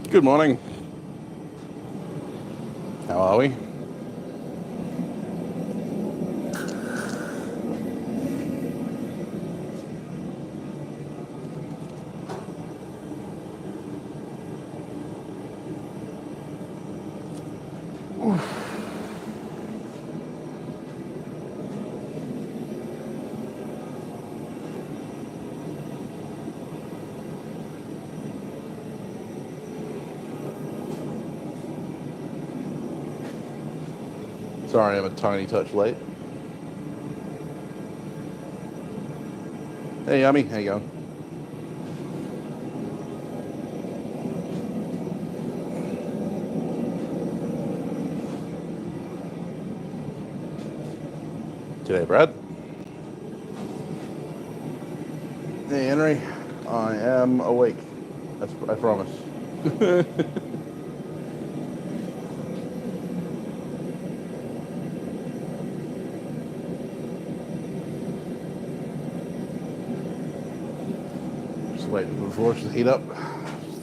Good morning. How are we? Sorry, I'm a tiny touch late. Hey, Yummy, how you going? G'day, Brad. Hey, Henry. I am awake. I promise. Just waiting for the forge to heat up. Just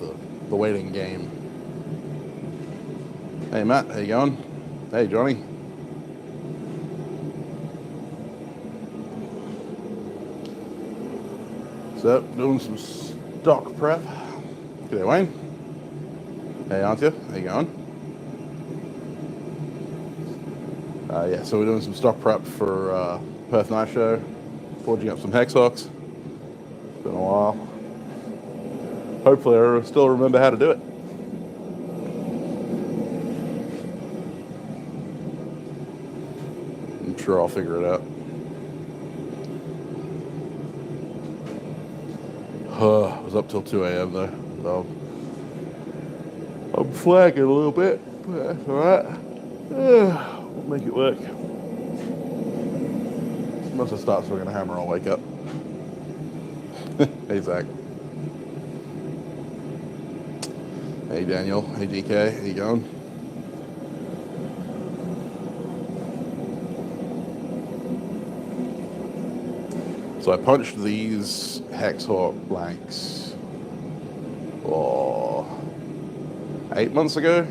the waiting game. Hey, Matt, how you going? Hey, Johnny. So, doing some stock prep. G'day, Wayne. Hey, aren't you? How you going? Yeah, so we're doing some stock prep for Perth Night Show, forging up some Hexhawks. It's been a while. Hopefully I still remember how to do it. I'm sure I'll figure it out. I was up till 2 a.m. though, so I'm flagging a little bit, but that's alright. We'll make it work. Once I start swinging a hammer, I'll wake up. Hey, Zach. Hey, Daniel. Hey, DK. How you going? So I punched these Hexhawk blanks 8 months ago.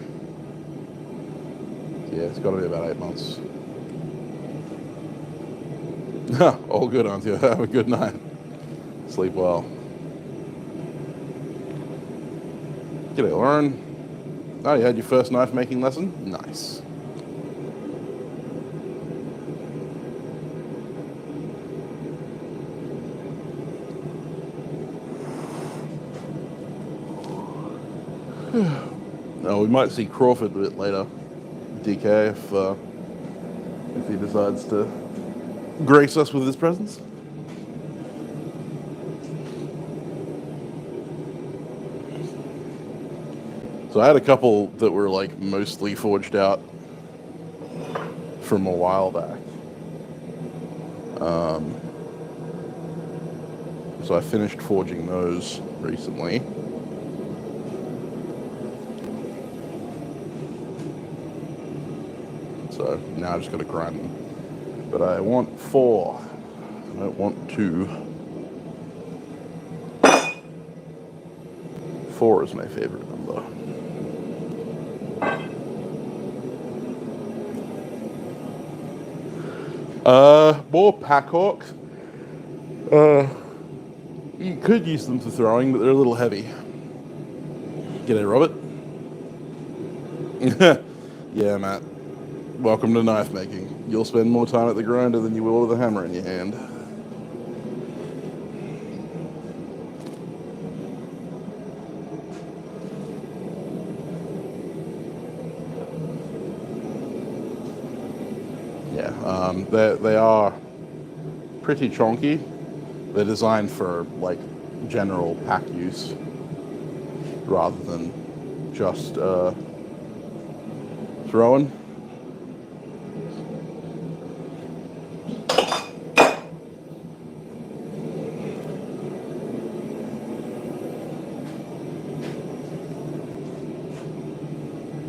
Yeah, it's got to be about 8 months. All good, aren't you? Have a good night. Sleep well. G'day, Lauren. Oh, you had your first knife making lesson? Nice. No, we might see Crawford a bit later, DK, if he decides to grace us with his presence. So I had a couple that were like mostly forged out from a while back. So I finished forging those recently. So now I just got to grind them. But I want 4. I don't want 2. 4 is my favorite number. More packhawks. You could use them for throwing, but they're a little heavy. G'day, Robert. Yeah, Matt. Welcome to knife making. You'll spend more time at the grinder than you will with a hammer in your hand. Yeah, they are pretty chonky. They're designed for like general pack use rather than just throwing.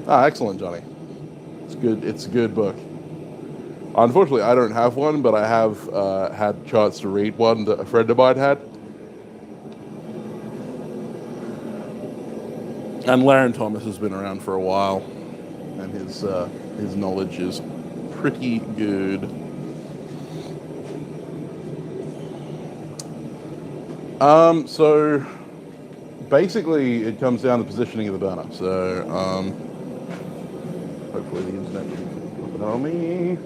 Ah, excellent, Johnny. It's good. It's a good book. Unfortunately, I don't have one, but I have had a chance to read one that a friend of mine had. And Laren Thomas has been around for a while, and his knowledge is pretty good. So basically it comes down to the positioning of the burner. So hopefully the internet doesn't help me.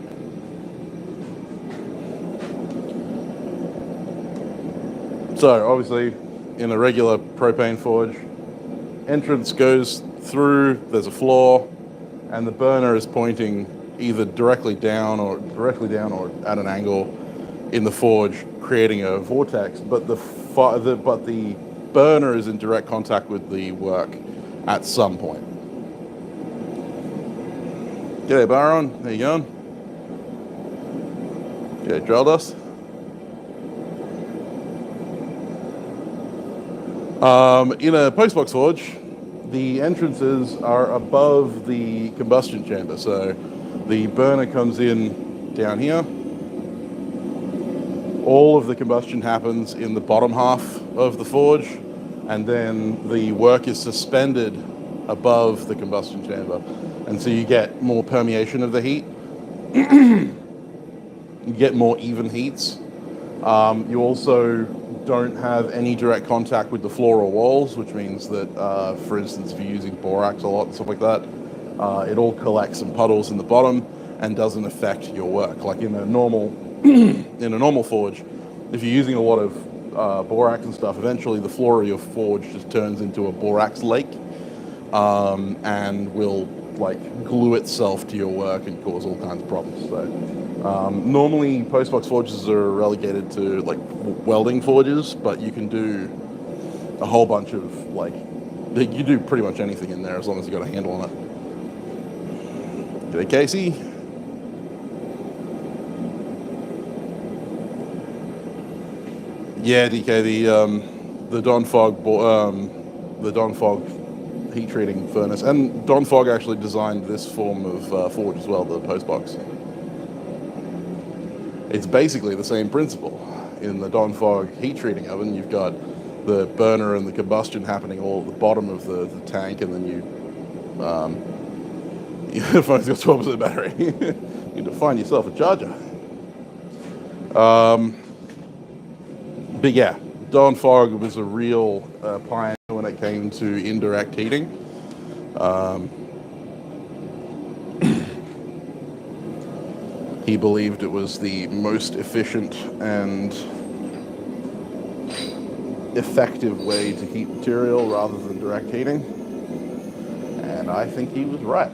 So obviously in a regular propane forge, entrance goes through, there's a floor, and the burner is pointing either directly down or at an angle in the forge, creating a vortex. But the burner is in direct contact with the work at some point. G'day, Baron. How you going? G'day, Dreldos. In a postbox forge, the entrances are above the combustion chamber. So the burner comes in down here. All of the combustion happens in the bottom half of the forge, and then the work is suspended above the combustion chamber. And so you get more permeation of the heat. You get more even heats. You also don't have any direct contact with the floor or walls, which means that, for instance, if you're using borax a lot and stuff like that, it all collects and puddles in the bottom and doesn't affect your work. Like in a normal forge, if you're using a lot of borax and stuff, eventually the floor of your forge just turns into a borax lake, and will like glue itself to your work and cause all kinds of problems. So normally postbox forges are relegated to like welding forges, but you can do a whole bunch of you do pretty much anything in there as long as you got a handle on it. G'day, Casey. Yeah, DK, the Don Fog heat treating furnace, and Don Fog actually designed this form of forge as well, the postbox. It's basically the same principle. In the Don Fog heat treating oven, you've got the burner and the combustion happening all at the bottom of the tank, and then your phone's got 12% battery. You need to find yourself a charger. But yeah, Don Fog was a real pioneer when it came to indirect heating. He believed it was the most efficient and effective way to heat material rather than direct heating. And I think he was right.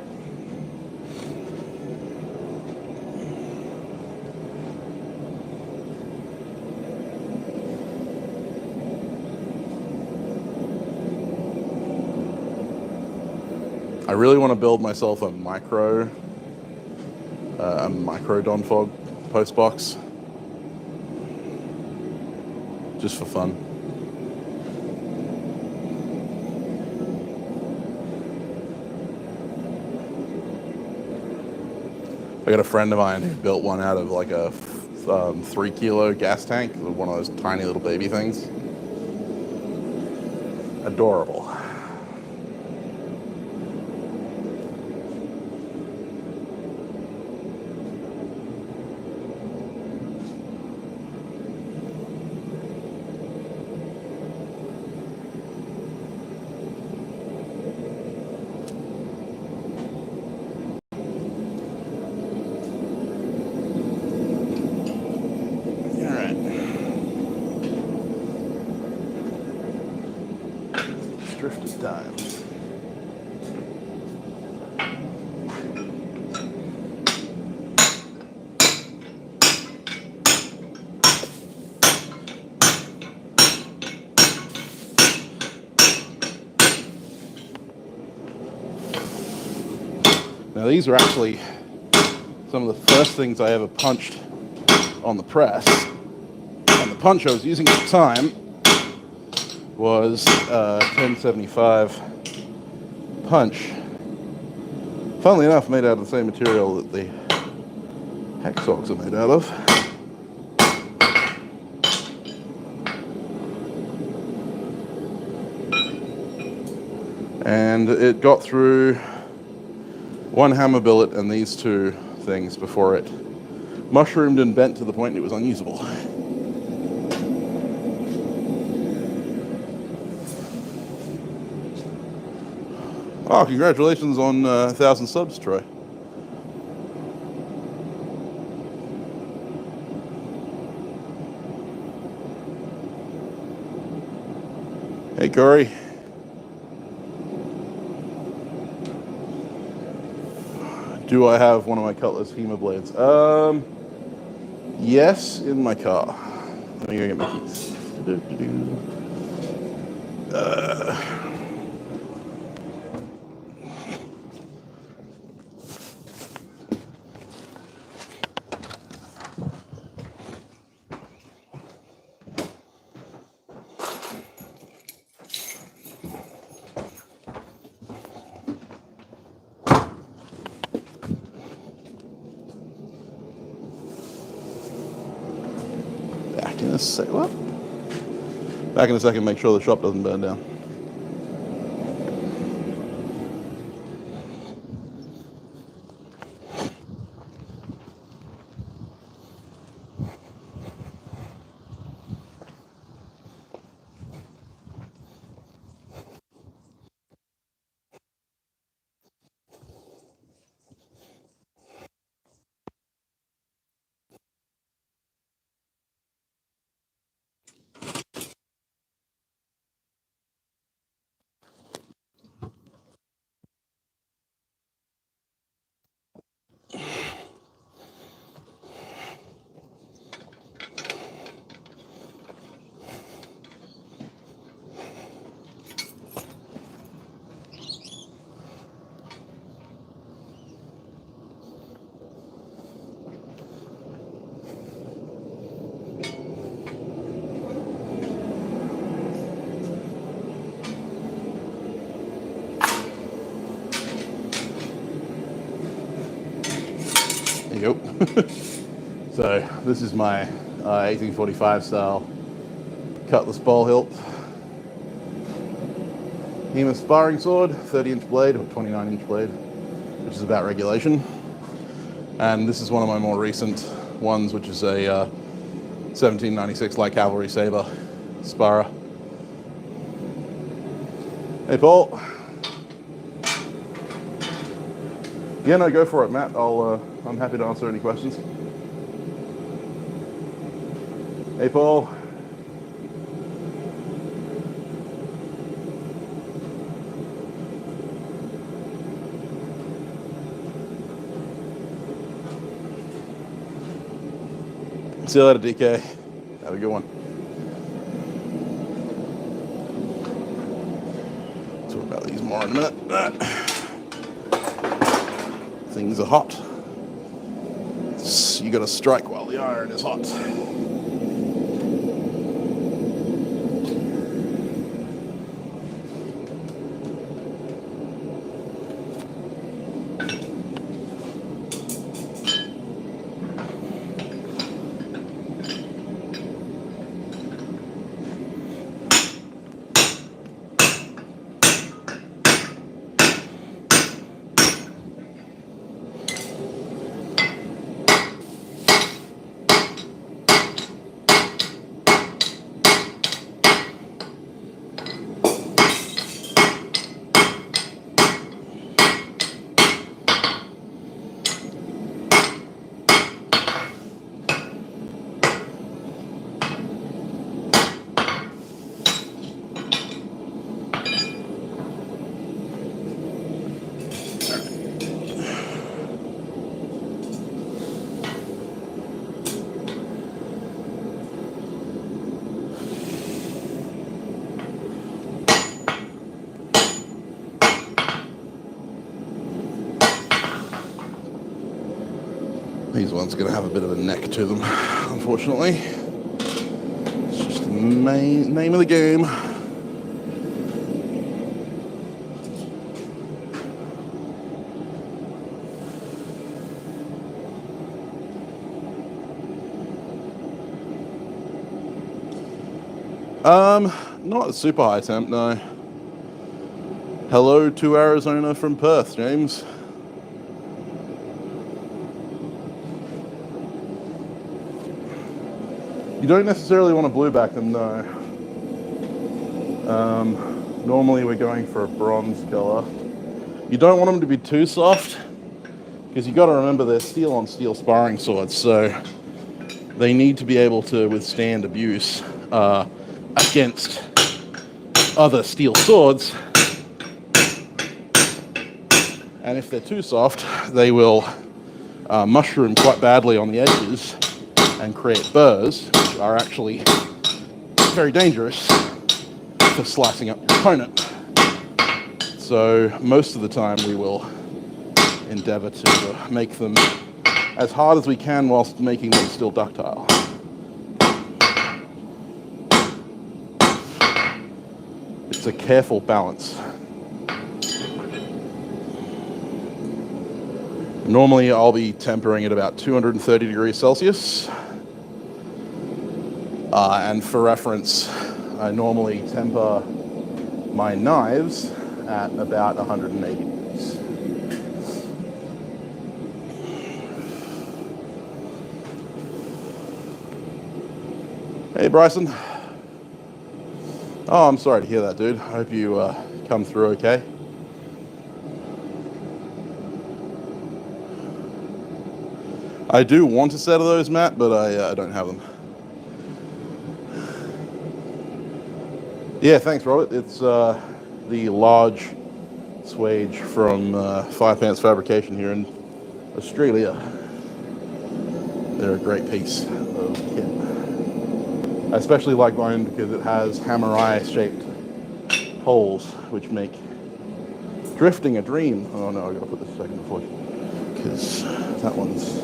I really want to build myself a micro Don Fog postbox, just for fun. I got a friend of mine who built one out of like a 3 kilo gas tank, one of those tiny little baby things. Adorable. Drifted dimes. Now these are actually some of the first things I ever punched on the press, and the punch I was using at the time was 1075 punch. Funnily enough, made out of the same material that the Hexhawks are made out of. And and it got through one hammer billet and these two things before it mushroomed and bent to the point it was unusable. Oh, congratulations on 1,000 subs, Troy. Hey, Corey. Do I have one of my Cutlass HEMA blades? Yes, in my car. Let me go get my keys. Back in a sec. What? Back in a second. Make sure the shop doesn't burn down. There you go. So this is my 1845 style Cutlass ball hilt HEMA sparring sword, 30-inch blade or 29-inch blade, which is about regulation. And this is one of my more recent ones, which is a 1796 light cavalry saber sparrer. Hey, Paul. Yeah, no, go for it, Matt. I'm happy to answer any questions. Hey, Paul. See you later, DK. Have a good one. Talk about these more in a minute. Things are hot. You gotta strike while the iron is hot. These ones are going to have a bit of a neck to them, unfortunately. It's just the main name of the game. Not a super high temp, no. Hello to Arizona from Perth, James. You don't necessarily want to blue back them, though. Normally we're going for a bronze color. You don't want them to be too soft, because you got to remember they're steel on steel sparring swords, so they need to be able to withstand abuse against other steel swords. And if they're too soft, they will mushroom quite badly on the edges and create burrs, which are actually very dangerous for slicing up your opponent. So most of the time we will endeavor to make them as hard as we can whilst making them still ductile. It's a careful balance. Normally I'll be tempering at about 230 degrees Celsius. And for reference, I normally temper my knives at about 180 degrees. Hey Bryson. Oh, I'm sorry to hear that, dude. I hope you come through okay. I do want a set of those, Matt, but I don't have them. Yeah, thanks, Robert. It's the large swage from Fire Pants Fabrication here in Australia. They're a great piece of kit. I especially like mine because it has hammer eye shaped holes, which make drifting a dream. Oh no, I gotta put this second before, because that one's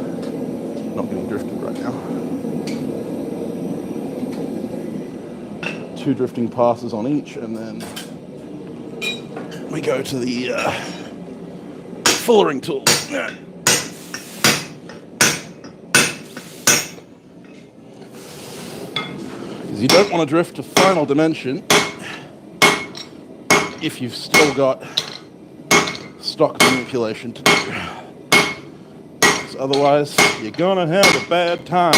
not getting drifted right now. 2 drifting passes on each, and then we go to the fullering tool. Because you don't want to drift to final dimension if you've still got stock manipulation to do. Because otherwise, you're gonna have a bad time.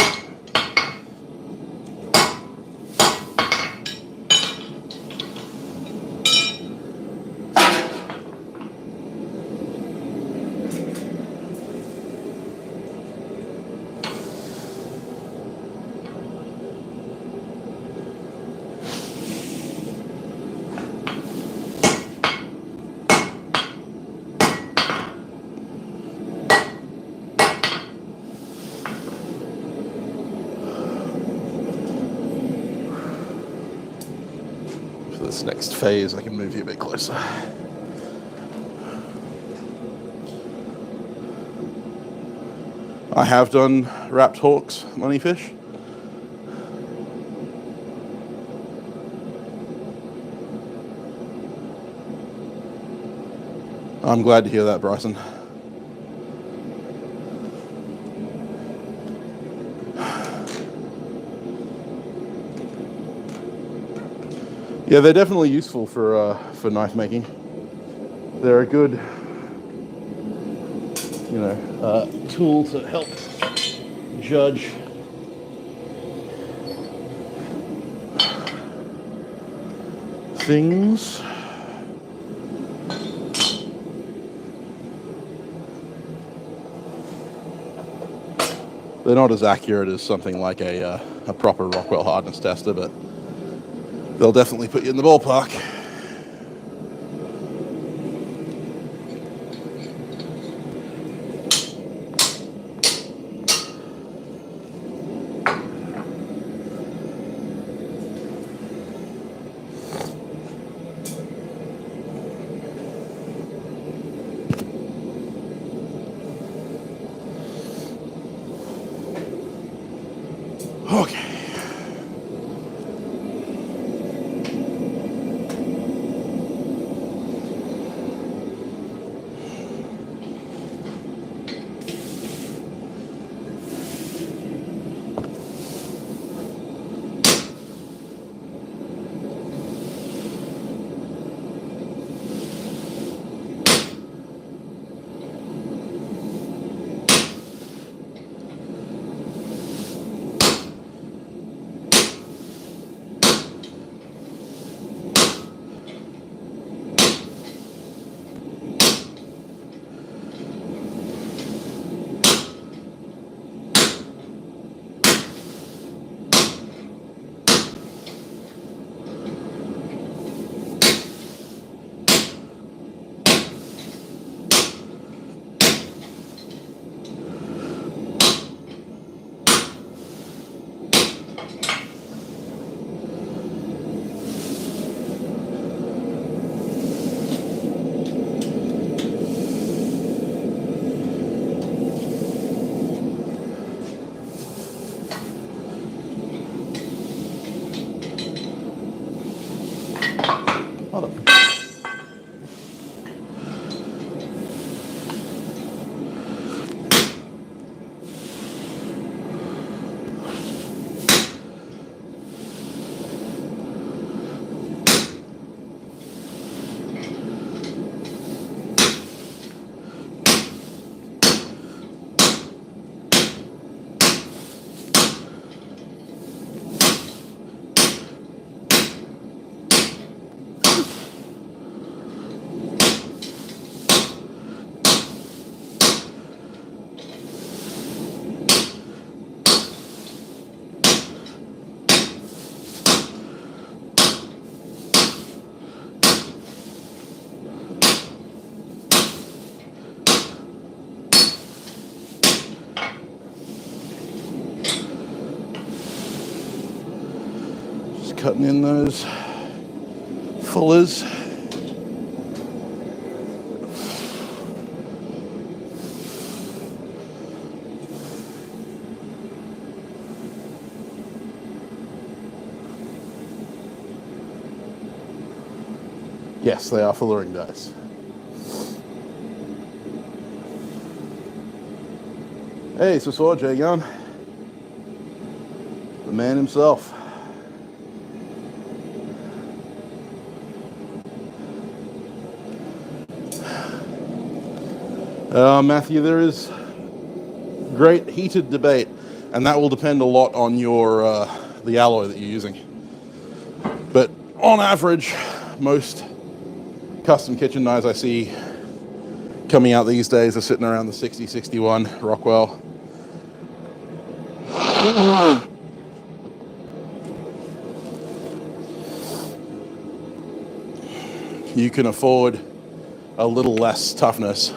This next phase, I can move you a bit closer. I have done wrapped hawks, moneyfish. I'm glad to hear that, Bryson. Yeah, they're definitely useful for knife making. They're a good, tool to help judge things. They're not as accurate as something like a proper Rockwell hardness tester, but they'll definitely put you in the ballpark. Okay. cutting in those fullers. Yes, they are fullering dice. Hey, Swiss Forge, how you going? The man himself. Matthew, there is great heated debate, and that will depend a lot on your the alloy that you're using. But on average, most custom kitchen knives I see coming out these days are sitting around the 60, 61 Rockwell. You can afford a little less toughness,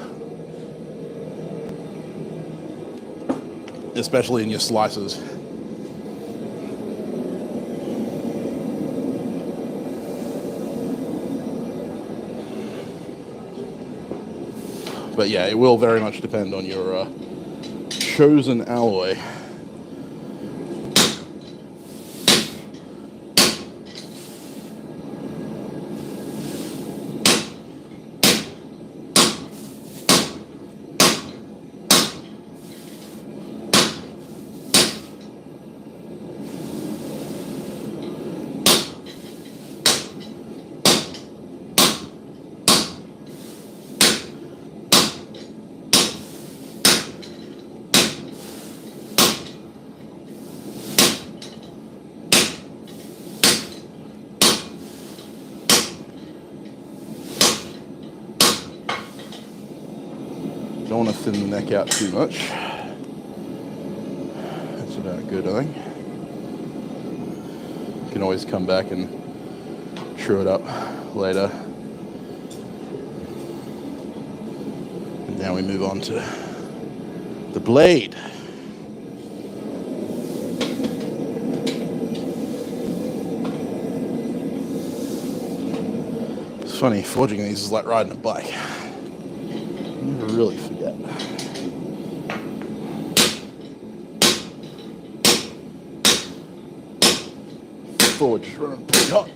especially in your slices. But yeah, it will very much depend on your chosen alloy. Don't want to thin the neck out too much. That's about good, I think. You can always come back and true it up later. And now we move on to the blade. It's funny, forging these is like riding a bike. You never really forget. Forge running pretty hot.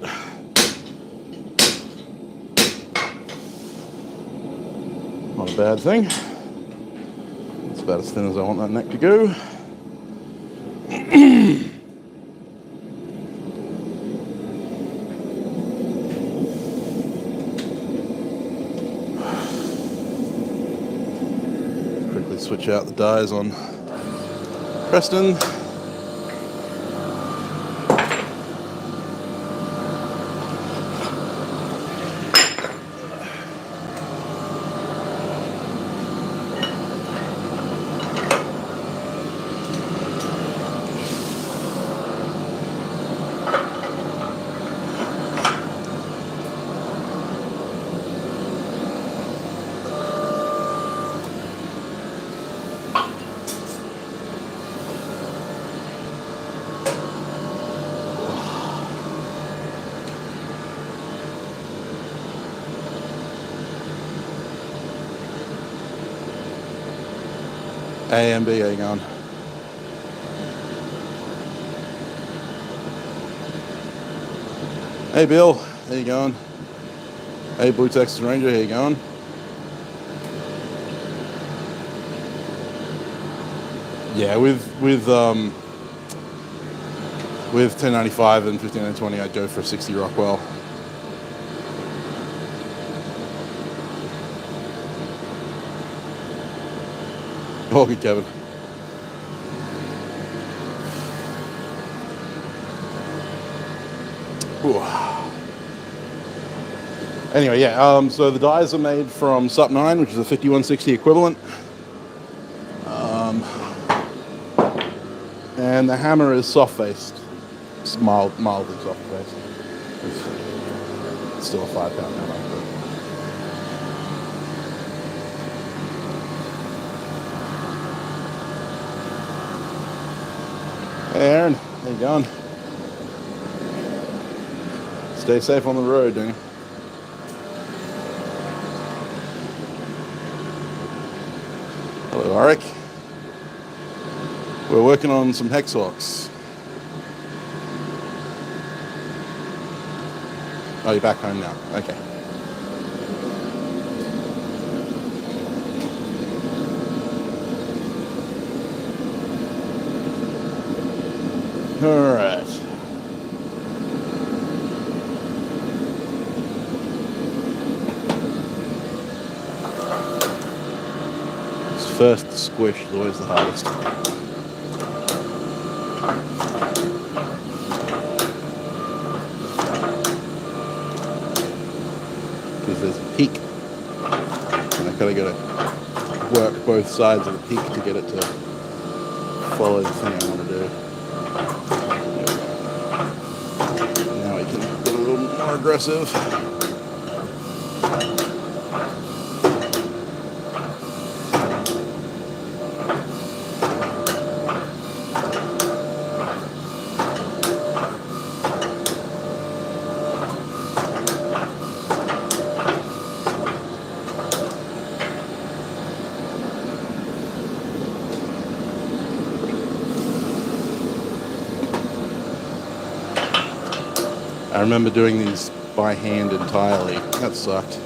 Not a bad thing. It's about as thin as I want that neck to go. Quickly switch out the dies on Preston. A and B, how you going? Hey Bill, how you going? Hey Blue Texas Ranger, how you going? Yeah, with 1095 and 1520, I'd go for a 60 Rockwell. Oh, good, Kevin. Ooh. Anyway, yeah, so the dies are made from SUP 9, which is a 5160 equivalent. And the hammer is soft-faced. It's mildly soft-faced. It's still a 5-pound hammer. Hey Aaron, how you going? Stay safe on the road, Danny. Hello, Arik. We're working on some Hexhawks. Oh, you're back home now. Okay. All right. This first squish is always the hardest. Because there's a peak. And I kind of got to work both sides of the peak to get it to follow the thing I want to do. Now we can get a little more aggressive. I remember doing these by hand entirely. That sucked.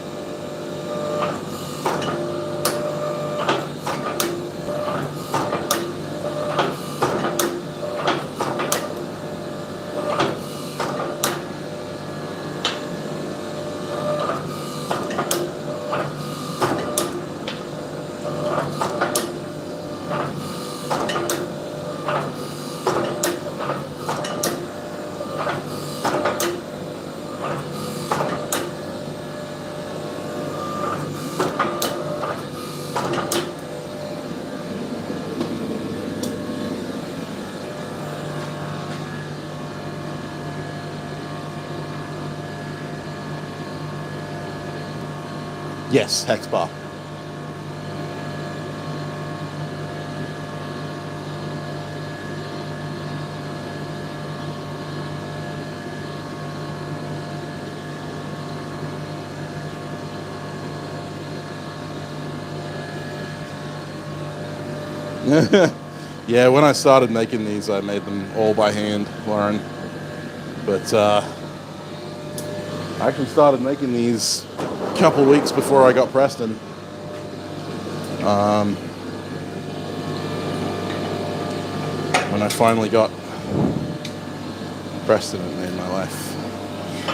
Yes, hex bar. Yeah, when I started making these, I made them all by hand, Lauren. But I actually started making these a couple weeks before I got Preston. When I finally got Preston, it made my life a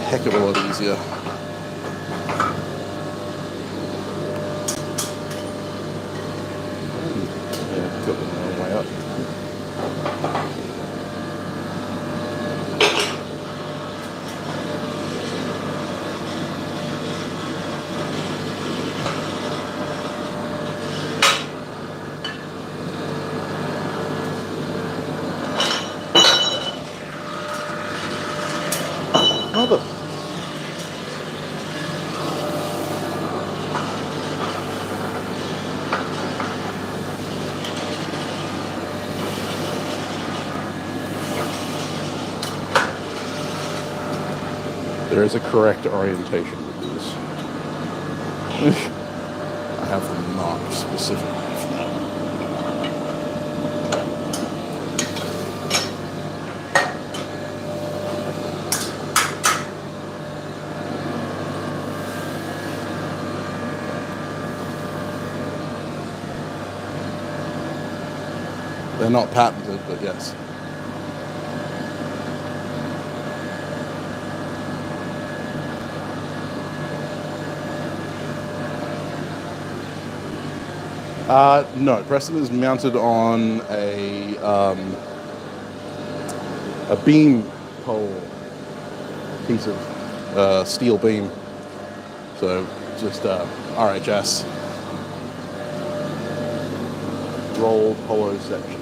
heck of a lot easier. Yeah, got them all the way up. Mother. There is a correct orientation with these. I have them marked specifically for that. They're not patented, but yes. No, Preston is mounted on a beam pole piece of steel beam. So just RHS rolled hollow section.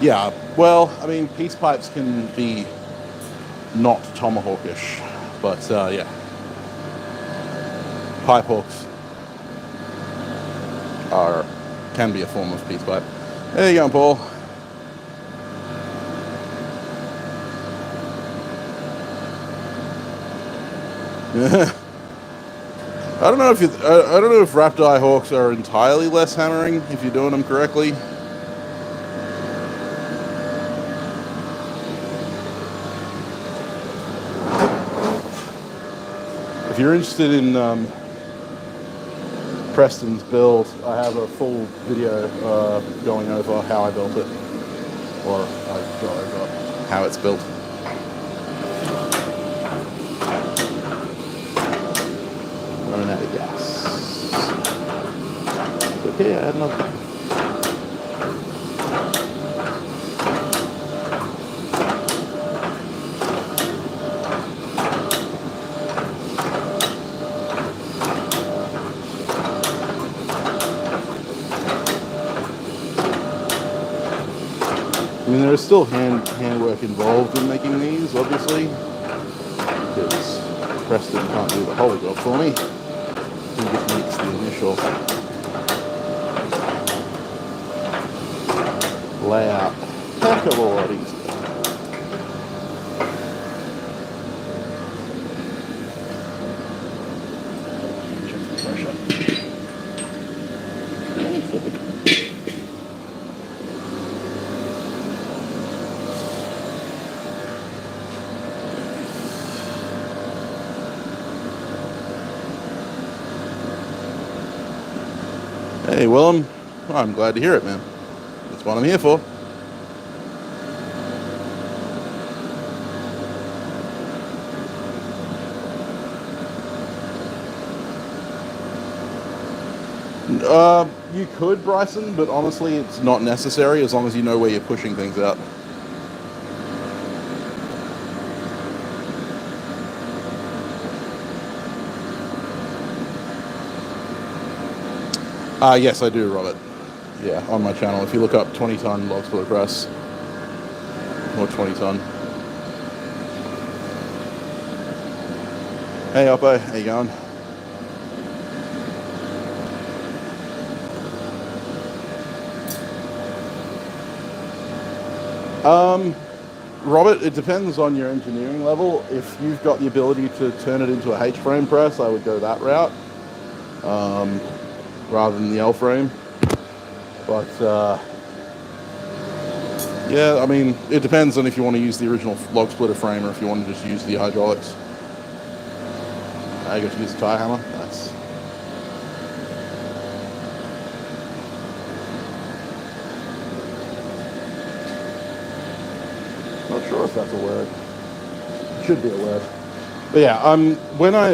Yeah, well, I mean, piece pipes can be not tomahawkish, but yeah, pipe hawks can be a form of piece pipe. There you go, Paul. I don't know if wrapped eye hawks are entirely less hammering if you're doing them correctly. If you're interested in Preston's build, I have a full video going over how I built it, or I go over how it's built. Running out of gas. Okay, I had another. I mean, there is still handwork involved in making these, obviously, because Preston can't do the whole job for me. He just makes the initial layout heck of a lot easier. Check the pressure. Hey, Willem. Well, I'm glad to hear it, man. That's what I'm here for. You could, Bryson, but honestly, it's not necessary as long as you know where you're pushing things out. Yes, I do, Robert. Yeah, on my channel. If you look up 20-ton log split press, or 20-ton. Hey, Oppo, how you going? Robert, it depends on your engineering level. If you've got the ability to turn it into a H-frame press, I would go that route. Rather than the L-frame, but yeah, I mean, it depends on if you want to use the original log splitter frame or if you want to just use the hydraulics. I got to use the tie hammer. Nice. Not sure if that's a word. It should be a word. But yeah,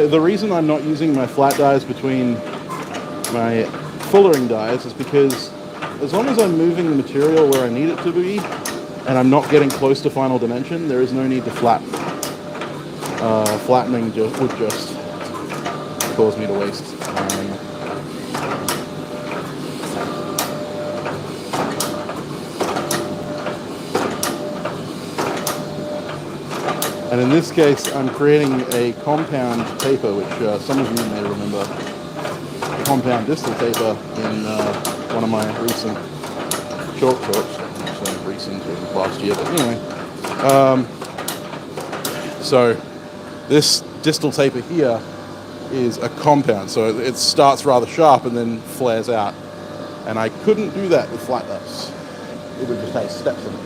the reason I'm not using my flat dies between my fullering dies is because as long as I'm moving the material where I need it to be and I'm not getting close to final dimension, there is no need to flatten. Flattening would just cause me to waste time. And in this case, I'm creating a compound taper, which some of you may remember. Compound distal taper in one of my recent chalk talks. Actually, recent, it was last year, but anyway. So this distal taper here is a compound, so it starts rather sharp and then flares out. And I couldn't do that with flat dies. It would just have steps in it.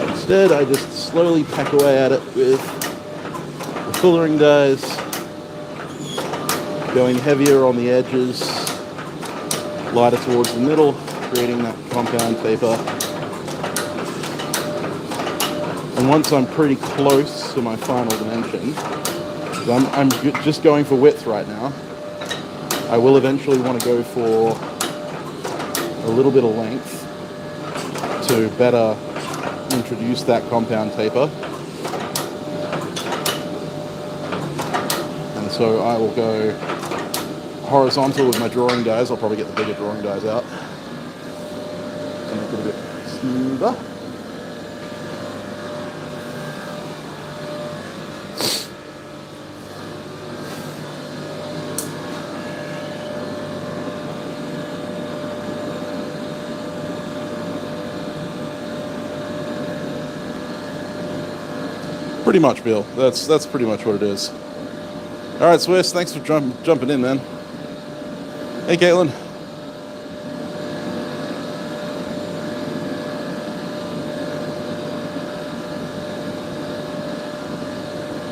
Instead, I just slowly pack away at it with the fullering dies, going heavier on the edges, lighter towards the middle, creating that compound taper. And once I'm pretty close to my final dimension, I'm just going for width right now, I will eventually want to go for a little bit of length to better introduce that compound taper. And so I will go horizontal with my drawing dies. I'll probably get the bigger drawing dies out to make it a bit smoother. Pretty much, Bill. That's pretty much what it is. All right, Swiss, thanks for jumping in, man. Hey, Caitlin.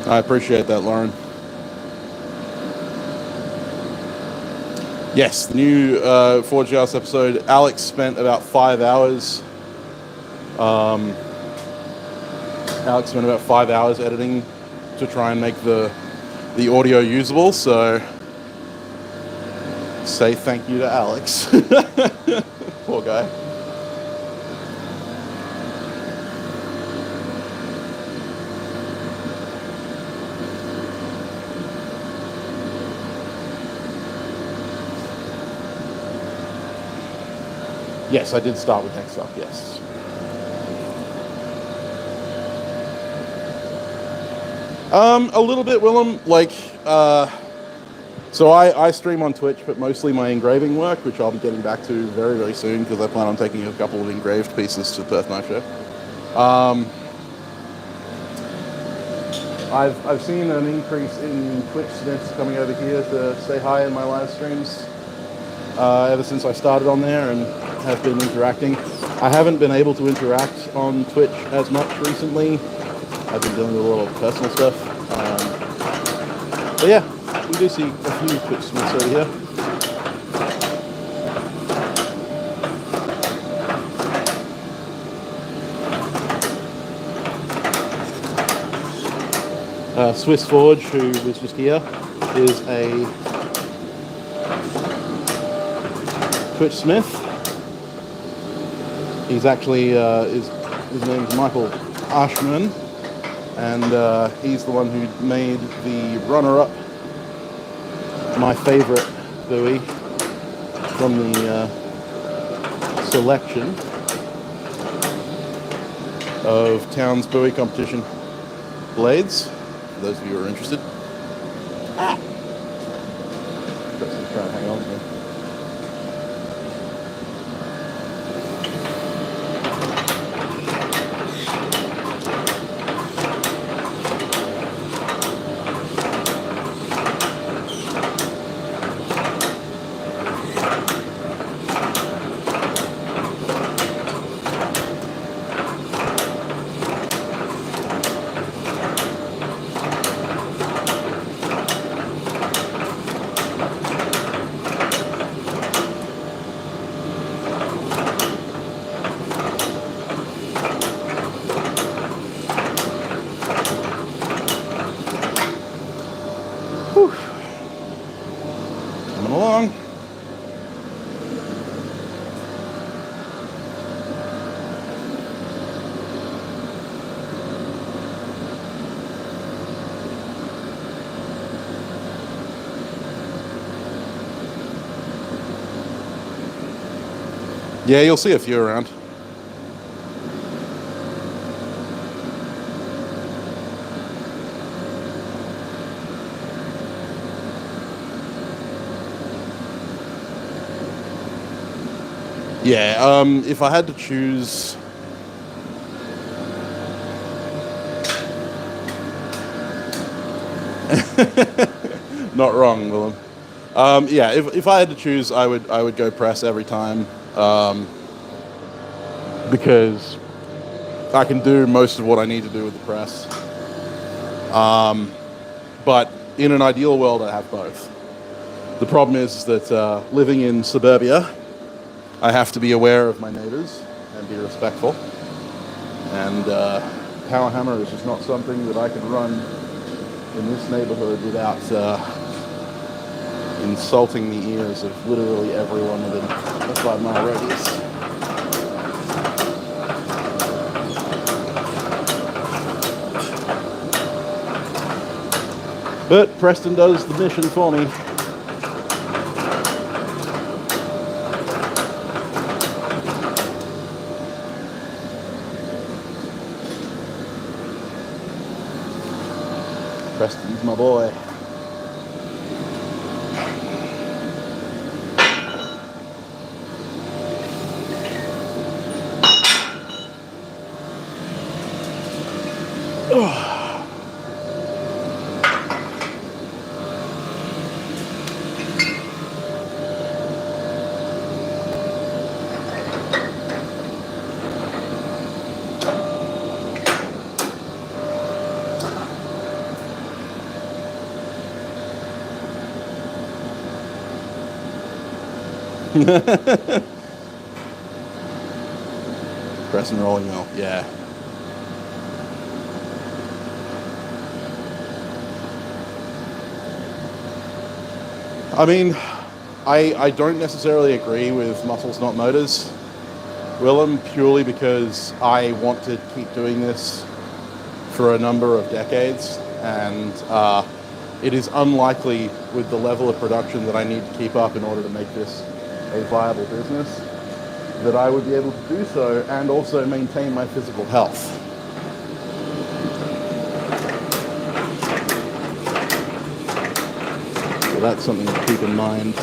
I appreciate that, Lauren. Yes, the new Forge House episode. Alex spent about 5 hours. Alex spent about 5 hours editing to try and make the audio usable, so say thank you to Alex. Poor guy. Yes, I did start with Hexhawks, yes. A little bit, Willem. Like, so I stream on Twitch, but mostly my engraving work, which I'll be getting back to very, very soon, because I plan on taking a couple of engraved pieces to the Perth Knife Show. I've seen an increase in Twitch Smiths coming over here to say hi in my live streams ever since I started on there and have been interacting. I haven't been able to interact on Twitch as much recently. I've been dealing with a lot of personal stuff. But yeah, we do see a few Twitch Smiths over here. Swiss Forge, who was just here, is a Twitch Smith. He's actually, his name's Michael Ashman, and he's the one who made the runner-up, my favorite buoy from the selection of Town's buoy competition blades, for those of you who are interested. Ah! Just try and hang on to me. Along. Yeah, you'll see a few around. Yeah, if I had to choose, not wrong, Willem. Yeah, if I had to choose, I would go press every time, because I can do most of what I need to do with the press. But in an ideal world, I have both. The problem is that living in suburbia, I have to be aware of my neighbors and be respectful. And power hammer is just not something that I can run in this neighborhood without insulting the ears of literally everyone within a 5-mile radius. But Preston does the mission for me. Preston's my boy. Press and rolling mill, yeah. I mean, I don't necessarily agree with muscles, not motors, Willem, purely because I want to keep doing this for a number of decades, and it is unlikely with the level of production that I need to keep up in order to make this a viable business that I would be able to do so and also maintain my physical health. So that's something to keep in mind.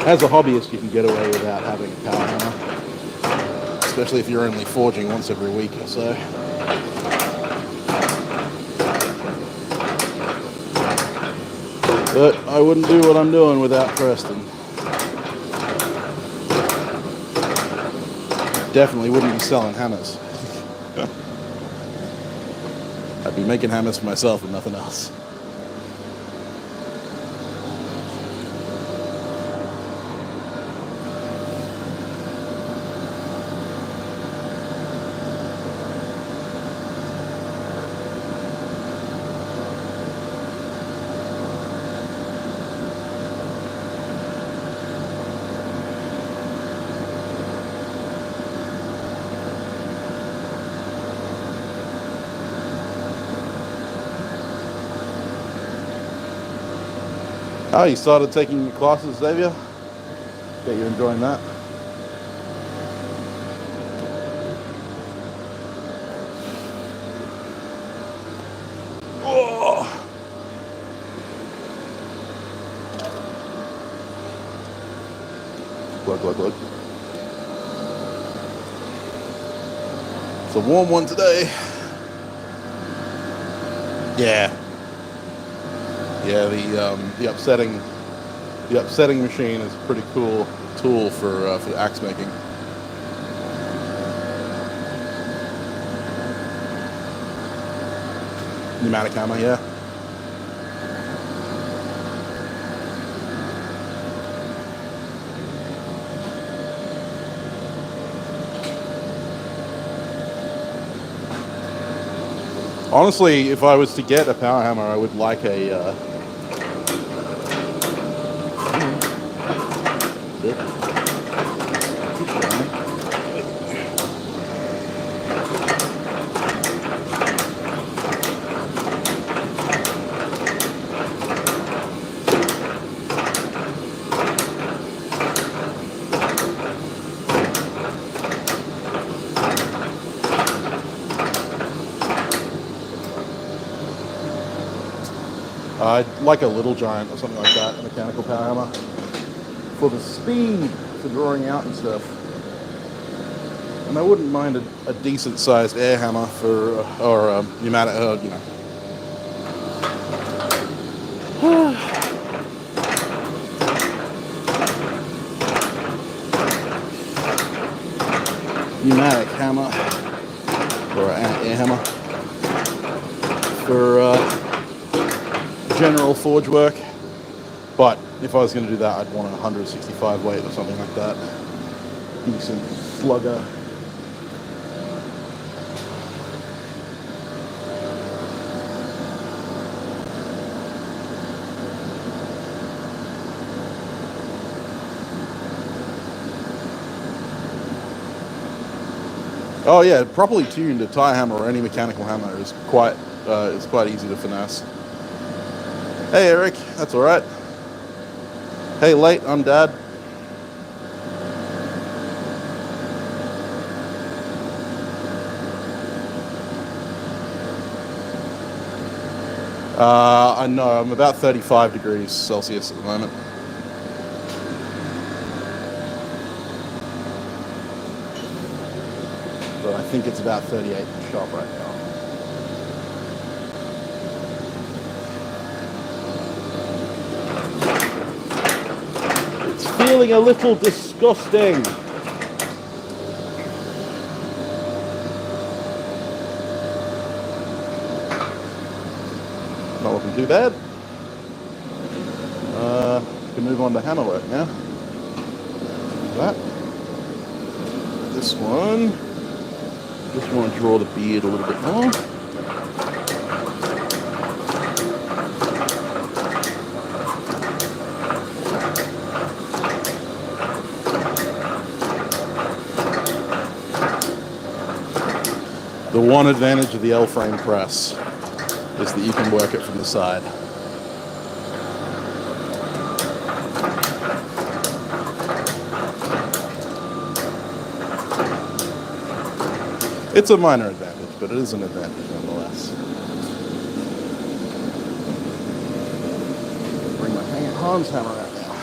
As a hobbyist, you can get away without having a power hammer, especially if you're only forging once every week or so. But I wouldn't do what I'm doing without Preston. Definitely wouldn't be selling hammers. I'd be making hammers for myself and nothing else. Oh, you started taking your classes, Xavier? Bet you're enjoying that. Oh. Look. It's a warm one today. Yeah. Yeah, the upsetting machine is a pretty cool tool for axe making. Pneumatic hammer, yeah. Honestly, if I was to get a power hammer, I would like a I'd like a Little Giant or something like that, a mechanical power hammer, for the speed for drawing out and stuff. And I wouldn't mind a decent sized air hammer for, or a pneumatic, you know. Pneumatic hammer, or an air hammer, for general forge work. But if I was going to do that, I'd want a 165 weight or something like that. Decent slugger. Oh yeah, properly tuned, a tie hammer or any mechanical hammer is quite easy to finesse. Hey Eric, that's all right. Hey late, I'm Dad. I know, I'm about 35 degrees Celsius at the moment. But I think it's about 38 in the shop right now. It's feeling a little disgusting. Not looking too bad. Can move on to hammer work now. That. This one. Just want to draw the beard a little bit more. The one advantage of the L-frame press is that you can work it from the side. It's a minor advantage, but it is an advantage nonetheless. Bring my Hans hammer out now.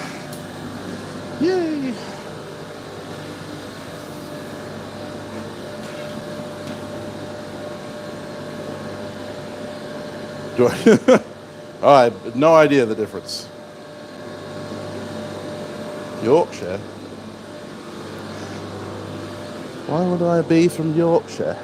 Yay! Oh, I have no idea the difference. Yorkshire? Why would I be from Yorkshire?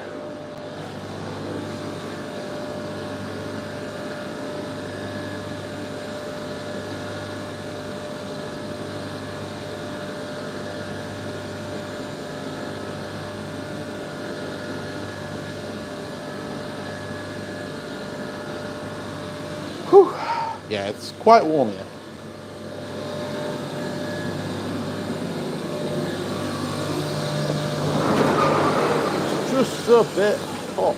Whew. Yeah, it's quite warm here. Just a bit hot.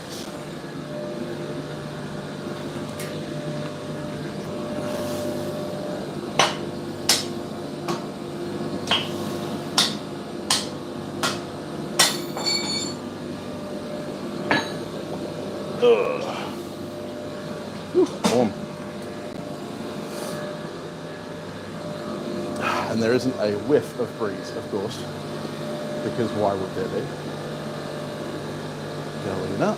Warm. And there isn't a whiff of breeze, of course, because why would there be? Going up.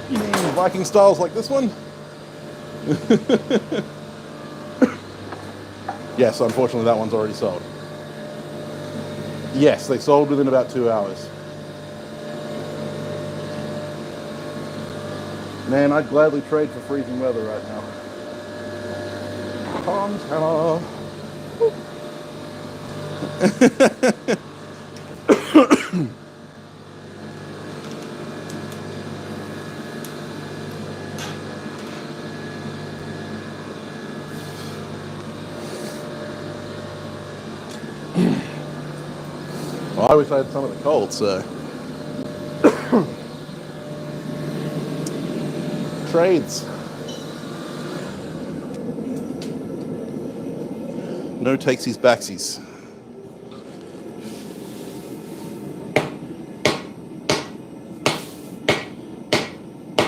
You mean Viking styles like this one? Yes, unfortunately that one's already sold. Yes, they sold within about 2 hours. Man, I'd gladly trade for freezing weather right now. Tom's hammer. Well, I wish I had some of the cold, so. Trades. No takesies backsies.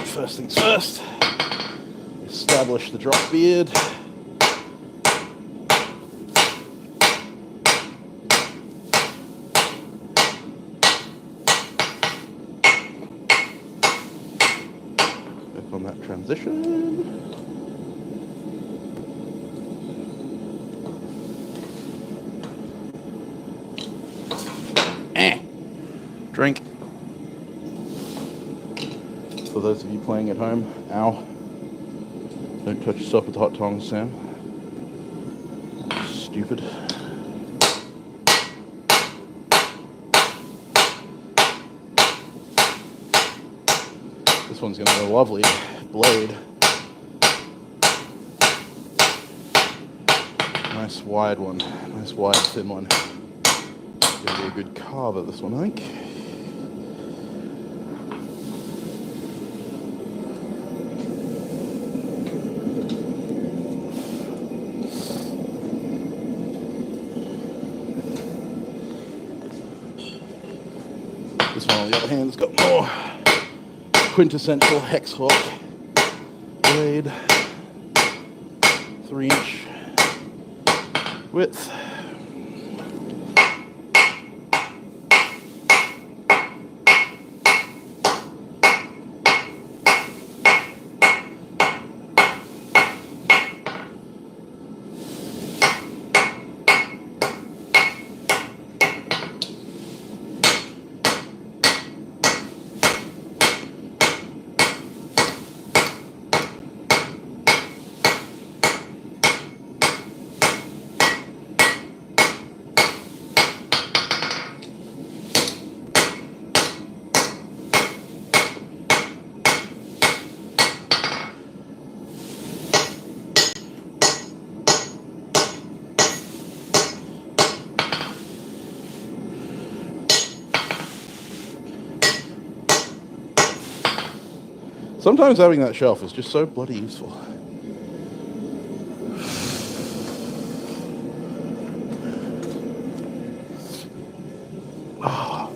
First things first, establish the drop beard. On that transition. drink. For those of you playing at home, ow. Don't touch yourself with hot tongs, Sam. Stupid. This one's going to be a lovely blade. Nice wide one. Nice wide, thin one. Going to be a good carver, this one, I think. This one, on the other hand, has got more quintessential Hexhawk blade, 3-inch width. Sometimes having that shelf is just so bloody useful. Oh.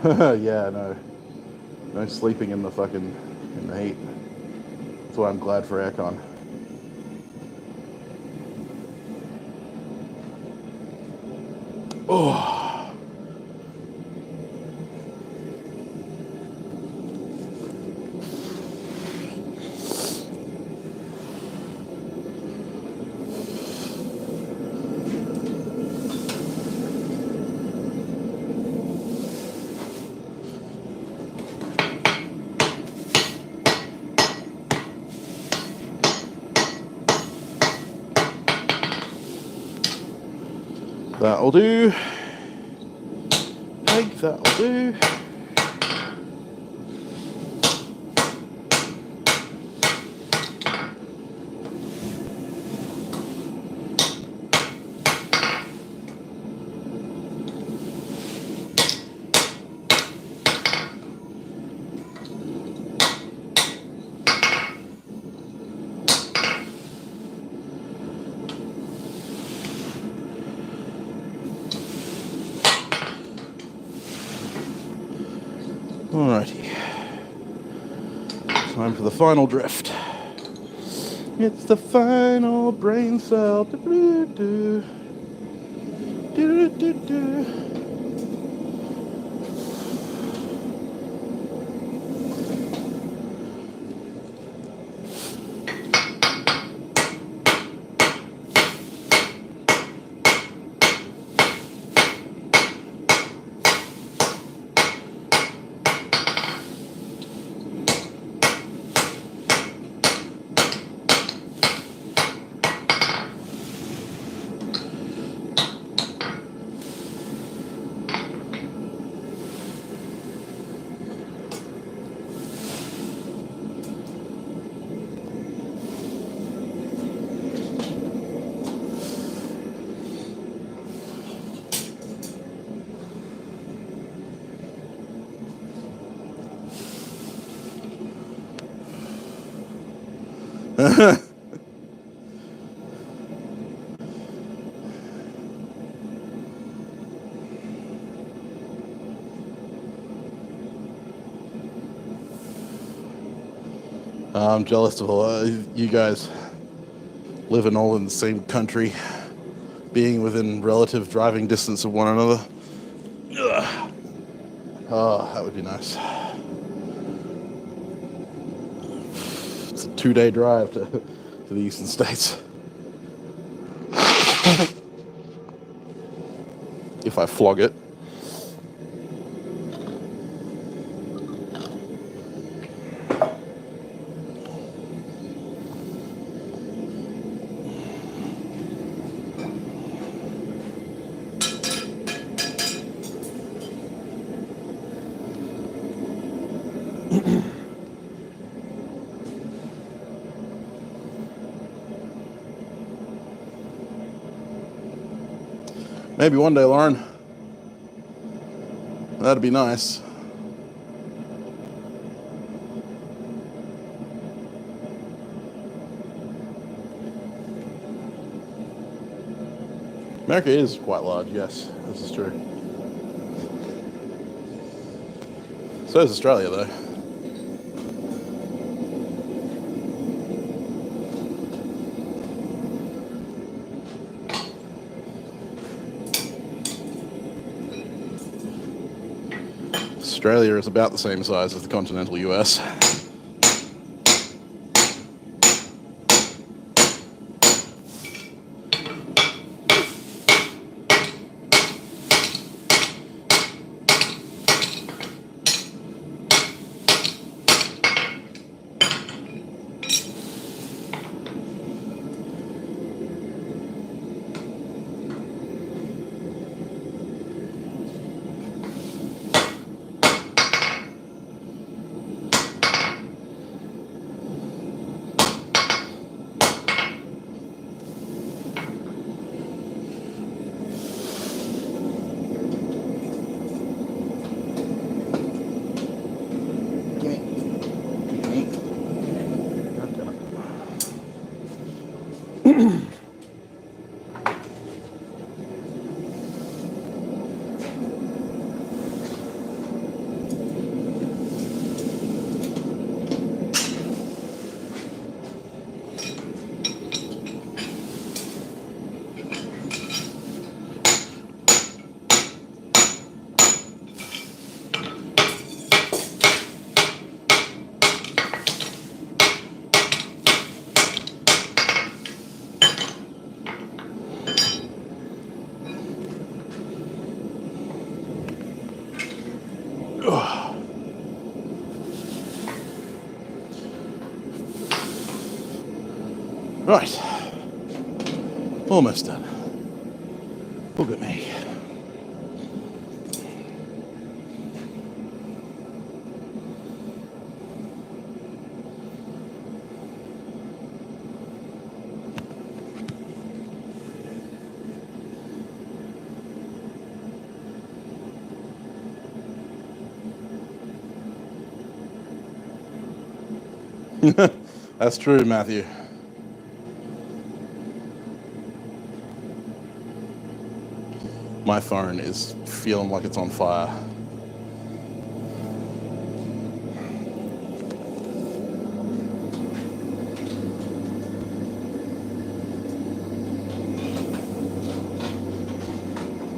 Yeah, no sleeping in the heat. That's why I'm glad for aircon. Oh. That'll do. Egg, that'll do. Alrighty, time for the final drift. It's the final brain cell. Do-do-do. Do-do-do-do. I'm jealous of you guys living all in the same country, being within relative driving distance of one another. Ugh. Oh, that would be nice. It's a 2-day drive to the eastern states. If I flog it. Maybe one day, Lauren. That'd be nice. America is quite large, yes, this is true. So is Australia, though. Australia is about the same size as the continental US. Right, almost done. Look at me. That's true, Matthew. My phone is feeling like it's on fire.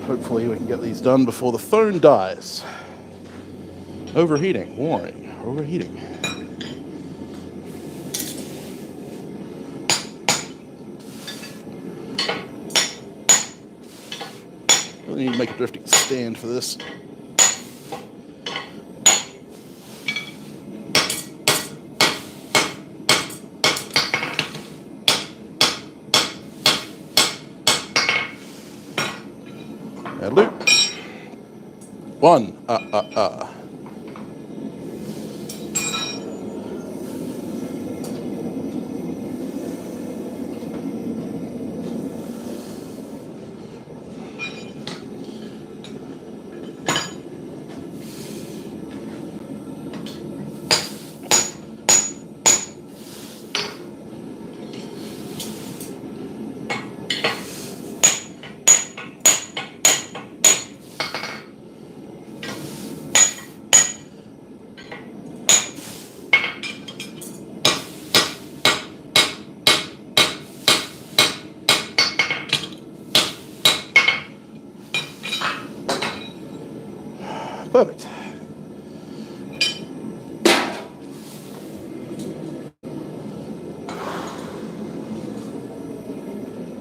Hopefully we can get these done before the phone dies. Overheating, warning, overheating. Really need to make a drifting stand for this. And loop. One.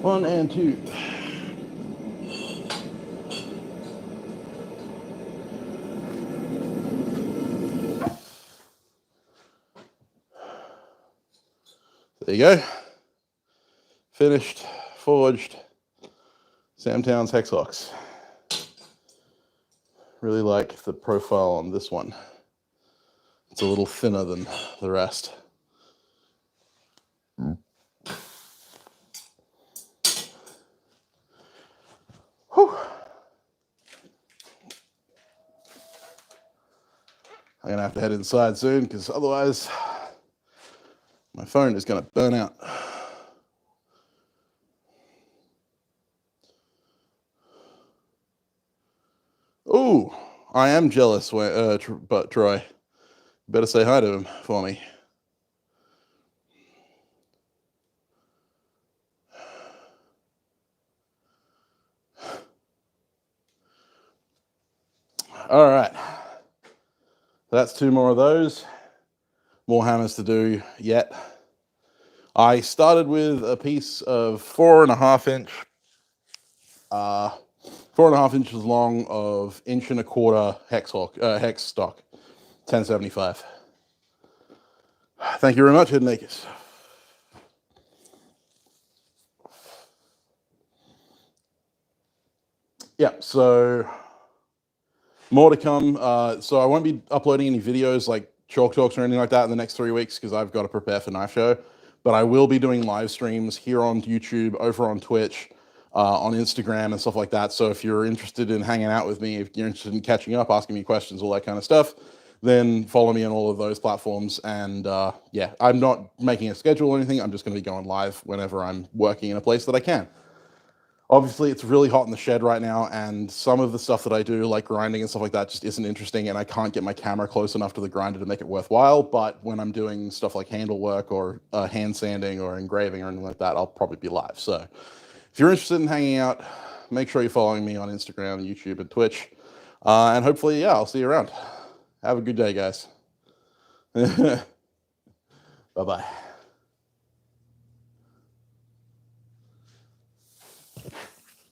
1 and 2. There you go. Finished, forged, Sam Towns Hexhawks. Really like the profile on this one. It's a little thinner than the rest. Whew. I'm gonna have to head inside soon because otherwise my phone is gonna burn out. Ooh, I am jealous, but Troy, you better say hi to him for me. All right, that's 2 more of those. More hammers to do yet. I started with a piece of 4.5 inch, 4.5 inches long of 1.25 inch hex stock, 1075. Thank you very much, Hidden Acres. Yeah, so more to come. So I won't be uploading any videos like chalk talks or anything like that in the next 3 weeks because I've got to prepare for Knife Show. But I will be doing live streams here on YouTube, over on Twitch, on Instagram and stuff like that. So if you're interested in hanging out with me, if you're interested in catching up, asking me questions, all that kind of stuff, then follow me on all of those platforms. And yeah, I'm not making a schedule or anything. I'm just going to be going live whenever I'm working in a place that I can. Obviously, it's really hot in the shed right now, and some of the stuff that I do, like grinding and stuff like that, just isn't interesting, and I can't get my camera close enough to the grinder to make it worthwhile. But when I'm doing stuff like handle work or hand sanding or engraving or anything like that, I'll probably be live. So if you're interested in hanging out, make sure you're following me on Instagram, YouTube, and Twitch. And hopefully, yeah, I'll see you around. Have a good day, guys. Bye-bye.